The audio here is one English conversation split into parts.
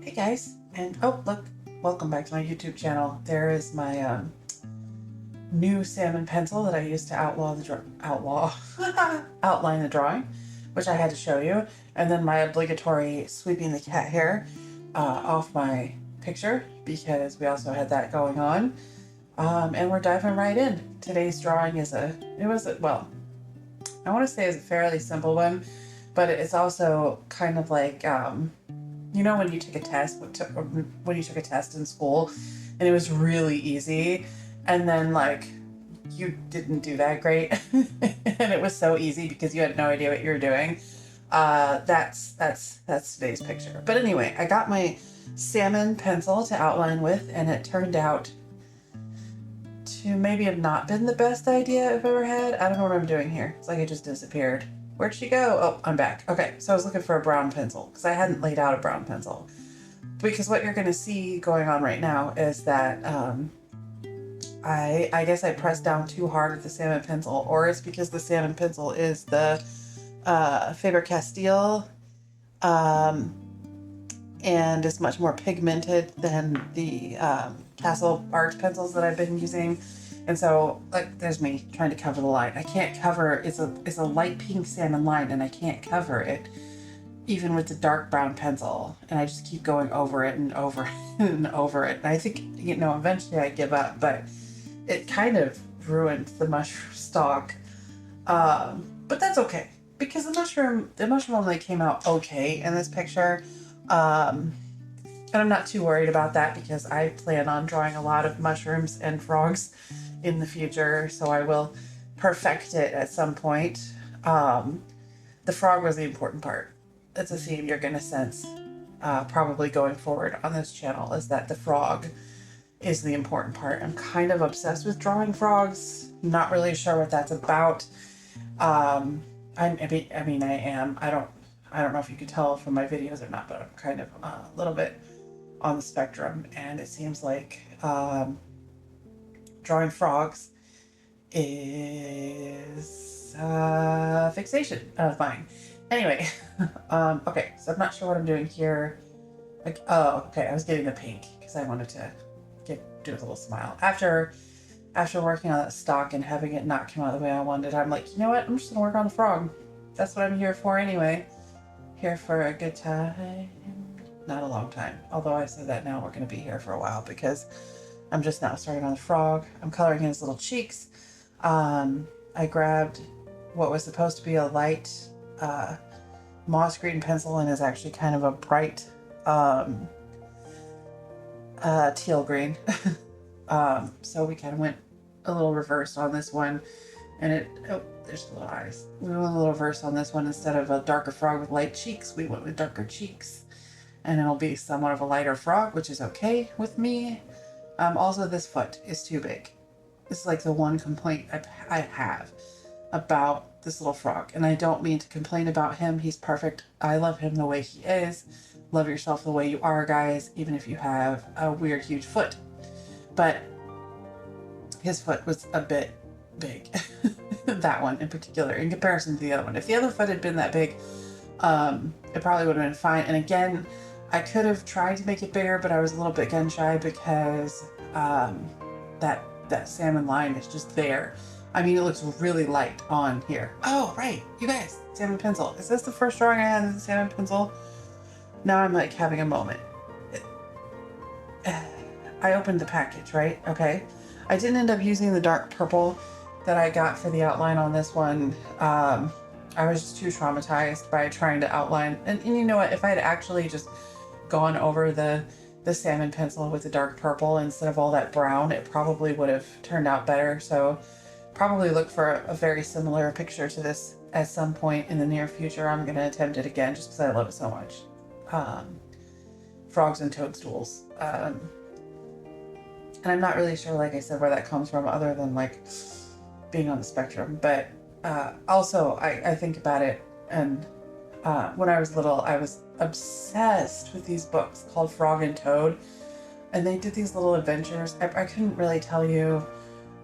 Hey guys, and oh look, welcome back to my YouTube channel. There is my new salmon pencil that I used to outline the drawing, which I had to show you, and then my obligatory sweeping the cat hair off my picture because we also had that going on. And we're diving right in. Today's drawing is I want to say it's a fairly simple one, but it's also kind of like you know, when you took a test, when you took a test in school and it was really easy, and then like you didn't do that great and it was so easy because you had no idea what you were doing. That's today's picture. But anyway, I got my salmon pencil to outline with, and it turned out to maybe have not been the best idea I've ever had. I don't know what I'm doing here. It's like it just disappeared. Where'd she go? Oh, I'm back. Okay, so I was looking for a brown pencil because I hadn't laid out a brown pencil. Because what you're going to see going on right now is that I guess I pressed down too hard with the salmon pencil, or it's because the salmon pencil is the Faber-Castell, and is much more pigmented than the Castle Art pencils that I've been using. And so, like, there's me trying to cover the line. I can't cover, it's a light pink salmon line, and I can't cover it even with the dark brown pencil. And I just keep going over it and over and over it. And I think, you know, eventually I give up, but it kind of ruined the mushroom stalk. But that's okay, because the mushroom only came out okay in this picture. And I'm not too worried about that because I plan on drawing a lot of mushrooms and frogs in the future, so I will perfect it at some point. The frog was the important part. That's a theme you're going to sense probably going forward on this channel, is that the frog is the important part. I'm kind of obsessed with drawing frogs. Not really sure what that's about. I mean, I am. I don't know if you could tell from my videos or not, but I'm kind of a little bit on the spectrum, and it seems like drawing frogs is a fixation of mine. Anyway, okay, so I'm not sure what I'm doing here. Like, oh, okay, I was getting the pink because I wanted to do a little smile. After working on that stock and having it not come out the way I wanted, I'm like, you know what? I'm just gonna work on the frog. That's what I'm here for anyway. Here for a good time. Not a long time. Although I said that now, we're going to be here for a while because I'm just now starting on the frog. I'm coloring in his little cheeks. I grabbed what was supposed to be a light moss green pencil and is actually kind of a bright teal green. So we kind of went a little reversed on this one, and there's little eyes. We went a little reverse on this one. Instead of a darker frog with light cheeks, we went with darker cheeks. And it'll be somewhat of a lighter frog, which is okay with me. Also, this foot is too big. This is like the one complaint I have about this little frog. And I don't mean to complain about him. He's perfect. I love him the way he is. Love yourself the way you are, guys, even if you have a weird, huge foot. But his foot was a bit big. That one in particular, in comparison to the other one. If the other foot had been that big, it probably would have been fine. And again, I could have tried to make it bigger, but I was a little bit gun shy because that salmon line is just there. I mean, it looks really light on here. Oh, right, you guys, salmon pencil. Is this the first drawing I had in the salmon pencil? Now I'm like having a moment. I opened the package, right? Okay. I didn't end up using the dark purple that I got for the outline on this one. I was just too traumatized by trying to outline. And you know what? If I had actually just gone over the salmon pencil with the dark purple instead of all that brown, it probably would have turned out better. So probably look for a very similar picture to this at some point in the near future. I'm going to attempt it again just because I love it so much. Frogs and toadstools. And I'm not really sure, like I said, where that comes from other than like being on the spectrum. But also, I think about it, and when I was little, I was obsessed with these books called Frog and Toad, and they did these little adventures. I couldn't really tell you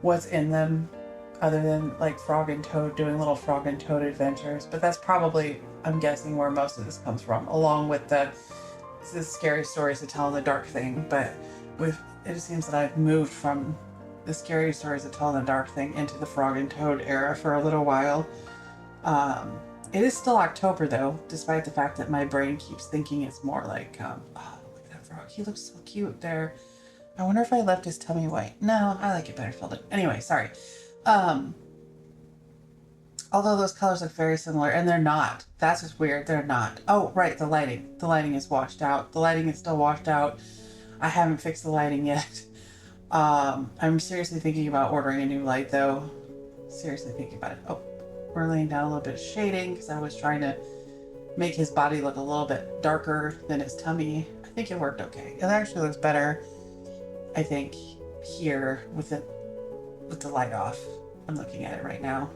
what's in them other than like Frog and Toad doing little Frog and Toad adventures, but that's probably, I'm guessing, where most of this comes from, along with the it's the scary stories to tell in the dark thing, but it seems that I've moved from the scary stories to tell in the dark thing into the frog and toad era for a little while. It is still October though, despite the fact that my brain keeps thinking it's more like, oh, look at that frog. He looks so cute there. I wonder if I left his tummy white. No, I like it better filled in. Anyway, sorry. Although those colors look very similar, and they're not. That's just weird. They're not. Oh, right, the lighting. The lighting is washed out. The lighting is still washed out. I haven't fixed the lighting yet. I'm seriously thinking about ordering a new light, though. Seriously thinking about it. Oh, we're laying down a little bit of shading because I was trying to make his body look a little bit darker than his tummy. I think it worked okay. It actually looks better, I think, here with the light off. I'm looking at it right now.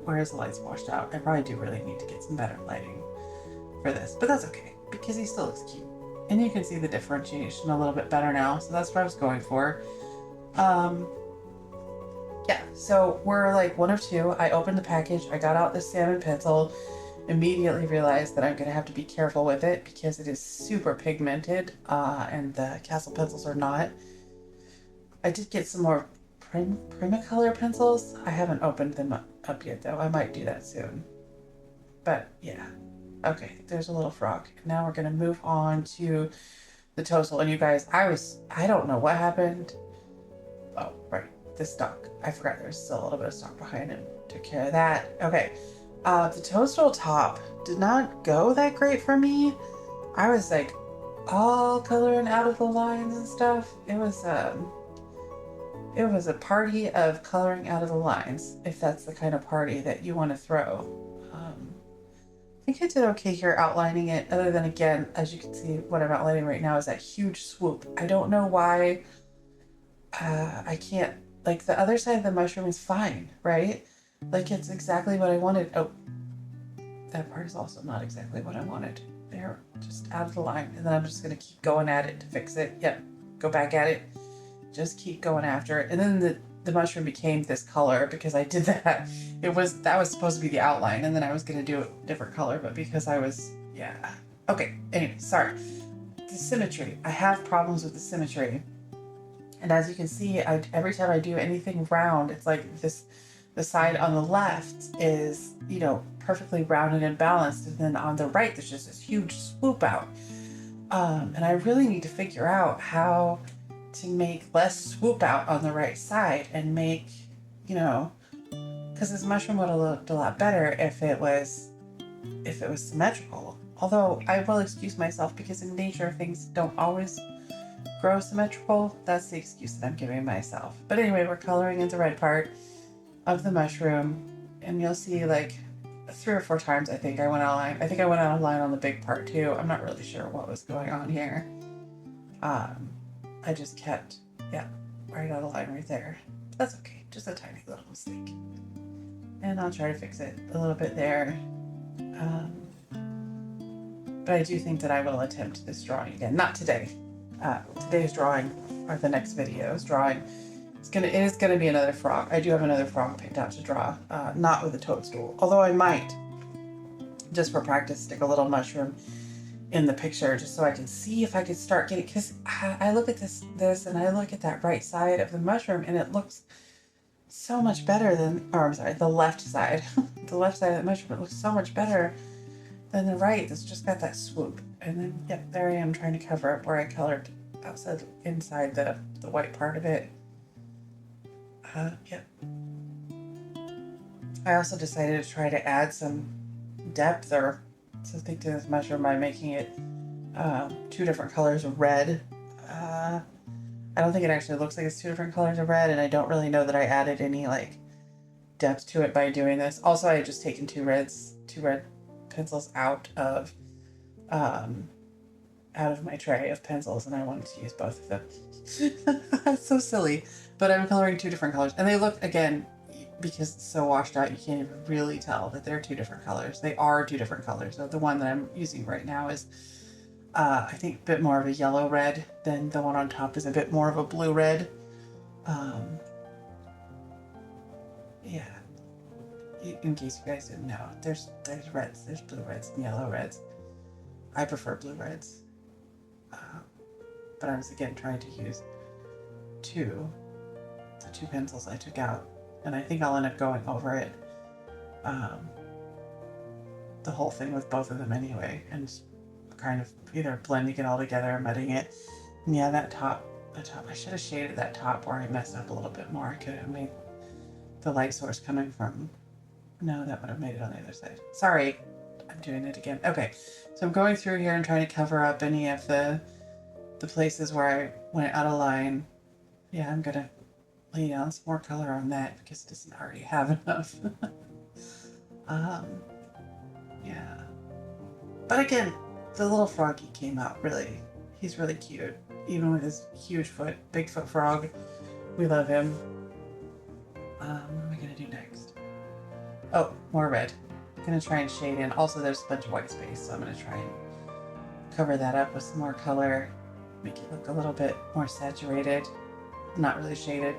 Whereas the light's washed out. I probably do really need to get some better lighting for this, but that's okay because he still looks cute. And you can see the differentiation a little bit better now, so that's what I was going for. Yeah, so we're like one of two. I opened the package, I got out this salmon pencil, immediately realized that I'm gonna have to be careful with it because it is super pigmented, and the Castle pencils are not. I did get some more Primacolor pencils. I haven't opened them up yet though. I might do that soon. But yeah. Okay, there's a little frog. Now we're gonna move on to the toadstool. And you guys, I don't know what happened. Oh, right, the stock. I forgot there's still a little bit of stock behind him. Took care of that. Okay. The toadstool top did not go that great for me. I was like all coloring out of the lines and stuff. It was a party of coloring out of the lines, if that's the kind of party that you want to throw. I think I did okay here outlining it, other than, again, as you can see, what I'm outlining right now is that huge swoop. I don't know why I can't, like, the other side of the mushroom is fine, right? Like, it's exactly what I wanted. Oh, that part is also not exactly what I wanted. They're just out of the line, and then I'm just going to keep going at it to fix it. Yep, go back at it. Just keep going after it. And then the mushroom became this color because I did that. That was supposed to be the outline, and then I was going to do a different color, but because I was, yeah. Okay, anyway, sorry. The symmetry. I have problems with the symmetry. And as you can see, every time I do anything round, it's like this, the side on the left is, perfectly rounded and balanced, and then on the right, there's just this huge swoop out. And I really need to figure out how to make less swoop out on the right side and make, because this mushroom would have looked a lot better if it was symmetrical. Although I will excuse myself because in nature things don't always grow symmetrical. That's the excuse that I'm giving myself. But anyway, we're coloring in the red part of the mushroom, and you'll see like 3 or 4 times I think I went out of line. I think I went out of line on the big part too. I'm not really sure what was going on here. I just kept, right out of line right there. That's okay, just a tiny little mistake. And I'll try to fix it a little bit there. But I do think that I will attempt this drawing again. Not today. Today's drawing, or the next video's drawing, it is gonna be another frog. I do have another frog picked out to draw, not with a toadstool. Although I might, just for practice, stick a little mushroom in the picture just so I can see if I could start getting, because I look at this and I look at that right side of the mushroom and it looks so much better than, or I'm sorry, the left side. The left side of the mushroom, it looks so much better than the right. It's just got that swoop. And then, yep, there I am trying to cover up where I colored inside the white part of it. Yep. I also decided to try to add some depth or something to this mushroom by making it 2 different colors of red. I don't think it actually looks like it's 2 different colors of red, and I don't really know that I added any like depth to it by doing this. Also, I had just taken 2 red pencils out of my tray of pencils, and I wanted to use both of them. That's so silly, but I'm coloring 2 different colors, and they look, again, because it's so washed out, you can't even really tell that they're 2 different colors. They are 2 different colors. So the one that I'm using right now is, I think, a bit more of a yellow red. Then the one on top is a bit more of a blue red. Yeah. In case you guys didn't know, there's reds, there's blue reds and yellow reds. I prefer blue reds. but I was again trying to use the two pencils I took out, and I think I'll end up going over it, the whole thing with both of them anyway, and just kind of either blending it all together or mudding it. And yeah, the top, I should have shaded that top where I messed up a little bit more. I could have made the light source coming from, no, that would have made it on the other side. Sorry, I'm doing it again. Okay, so I'm going through here and trying to cover up any of the places where I went out of line. Yeah, I'm gonna lay down some more color on that because it doesn't already have enough. Yeah. But again, the little froggy came out really, he's really cute. Even with his huge foot, Bigfoot frog. We love him. What am I gonna do next? Oh, more red. I'm gonna try and shade in. Also, there's a bunch of white space, so I'm gonna try and cover that up with some more color. Make it look a little bit more saturated. Not really shaded,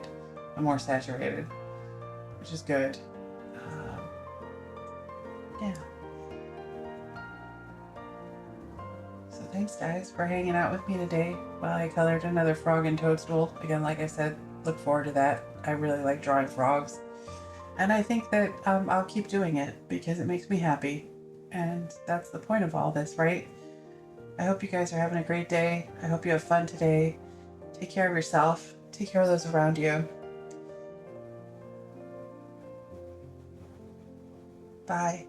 but more saturated, which is good. Yeah. So thanks guys for hanging out with me today while I colored another frog and toadstool. Again, like I said, look forward to that. I really like drawing frogs. And I think that I'll keep doing it because it makes me happy. And that's the point of all this, right? I hope you guys are having a great day. I hope you have fun today. Take care of yourself. Take care of those around you. Bye.